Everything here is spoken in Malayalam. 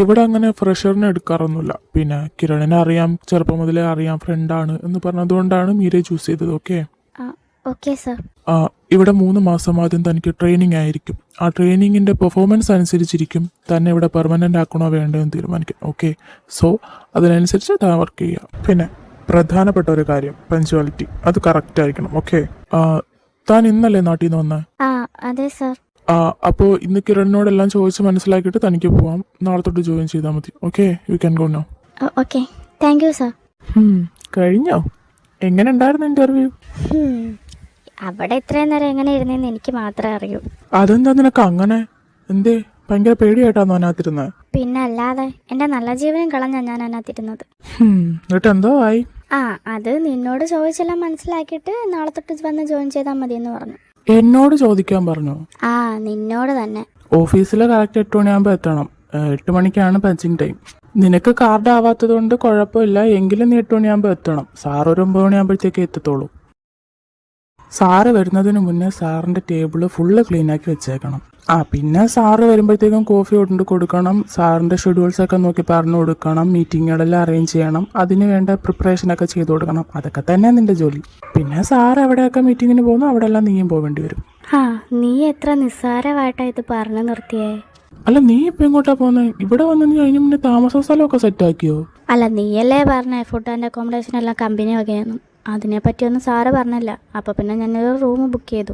ഇവിടെ അങ്ങനെ ഫ്രഷറിനെ എടുക്കാറൊന്നുമില്ല. പിന്നെ കിരണിനെ അറിയാം, ചെറുപ്പം മുതലേ അറിയാം, ഫ്രണ്ടാണ് എന്ന് പറഞ്ഞതുകൊണ്ടാണ് മീരയെ ചൂസ് ചെയ്തത്. ഓക്കെ. Okay sir. ഇവിടെ 3 മാസം ആദ്യം തനിക്ക് ട്രെയിനിങ് ആയിരിക്കും. ആ ട്രെയിനിങ്ങിന്റെ പെർഫോമൻസ് അനുസരിച്ചിരിക്കും തന്നെ ഇവിടെ പെർമനന്റ് ആക്കണോ വേണ്ടോ എന്ന് തീരുമാനിക്കും. ഓക്കെ. സോ അതിനനുസരിച്ച് താൻ വർക്ക് ചെയ്യുക. പിന്നെ പ്രധാനപ്പെട്ട ഒരു കാര്യം, പഞ്ച്വാലിറ്റി, അത് കറക്റ്റ് ആയിരിക്കണം. ഓക്കെ. താൻ ഇന്നല്ലേ നാട്ടിൽ നിന്ന് വന്നേ? അതെ സർ. അപ്പോൾ ഇന്ന് കിരണിനോടെല്ലാം ചോദിച്ച് മനസ്സിലാക്കിയിട്ട് തനിക്ക് പോവാം. നാളെ തൊട്ട് ജോയിൻ ചെയ്താൽ മതി. Okay, you can go now. Okay, thank you sir. കഴിഞ്ഞോ? എങ്ങനെ ഉണ്ടായിരുന്നു ഇന്റർവ്യൂ? അവിടെ ഇത്രയും നേരം എങ്ങനെ ഇരുന്നെന്ന് എനിക്ക് മാത്രമേ അറിയൂ. അതെന്താ നിനക്ക് അങ്ങനെ? എന്തേ, ഭയങ്കര പേടിയായിട്ടാണോ അതിനകത്തിരുന്നത്? പിന്നെ അല്ലാതെ, എൻ്റെ നല്ല ജീവനും കളഞ്ഞാ ഞാൻ അതിനകത്തിരുന്നത്. എന്നിട്ട് എന്തോ ആയി? അത് നിന്നോട് ചോദിച്ചെല്ലാം മനസ്സിലാക്കിയിട്ട് നാളെ തൊട്ട് വന്ന് ജോയിൻ ചെയ്താൽ മതി എന്ന് പറഞ്ഞു. എന്നോട് ചോദിക്കാൻ പറഞ്ഞോ? നിന്നോട് തന്നെ. ഓഫീസിൽ കറക്റ്റ് 8 മണിയാകുമ്പോൾ എത്തണം. 8 മണിക്കാണ് പഞ്ചിങ് ടൈം. നിനക്ക് കാർഡ് ആവാത്തത് കൊണ്ട് കുഴപ്പമില്ല, എങ്കിലും നീ 8 മണിയാകുമ്പോൾ എത്തണം. സാർ ഒരു 9 മണിയാകുമ്പോഴത്തേക്ക് എത്തത്തോളൂ. സാറ് വരുന്നതിന് മുന്നേ സാറിൻ്റെ ടേബിള് ഫുള്ള് ക്ലീനാക്കി വെച്ചേക്കണം. പിന്നെ സാറ് വരുമ്പോഴത്തേക്കും കോഫി കൊണ്ട് കൊടുക്കണം. സാറിൻ്റെ ഷെഡ്യൂൾസൊക്കെ നോക്കി പറഞ്ഞു കൊടുക്കണം. മീറ്റിങ്ങുകളെല്ലാം അറേഞ്ച് ചെയ്യണം. അതിന് വേണ്ട പ്രിപ്പറേഷനൊക്കെ ചെയ്തു കൊടുക്കണം. അതൊക്കെ തന്നെ നിൻ്റെ ജോലി. പിന്നെ സാർ എവിടെയൊക്കെ മീറ്റിങ്ങിന് പോകുന്നു അവിടെ എല്ലാം നീയും പോവേണ്ടി വരും. നീ എത്ര നിസ്സാരമായിട്ടാ ഇത് പറഞ്ഞു നിർത്തിയേ? അല്ല, നീ ഇപ്പം എങ്ങോട്ടാ പോകുന്നത്? ഇവിടെ വന്ന് നീ അതിന് മുന്നേ താമസ സ്ഥലമൊക്കെ സെറ്റാക്കിയോ? അല്ല, നീയല്ലേ പറഞ്ഞേ ഫുഡ് ആൻഡ് അക്കോമഡേഷൻ എല്ലാം കമ്പനി വകയായിരുന്നു. അതിനെപ്പറ്റിയൊന്നും സാറ് പറഞ്ഞില്ല. അപ്പോൾ പിന്നെ ഞാനൊരു റൂം ബുക്ക് ചെയ്തു.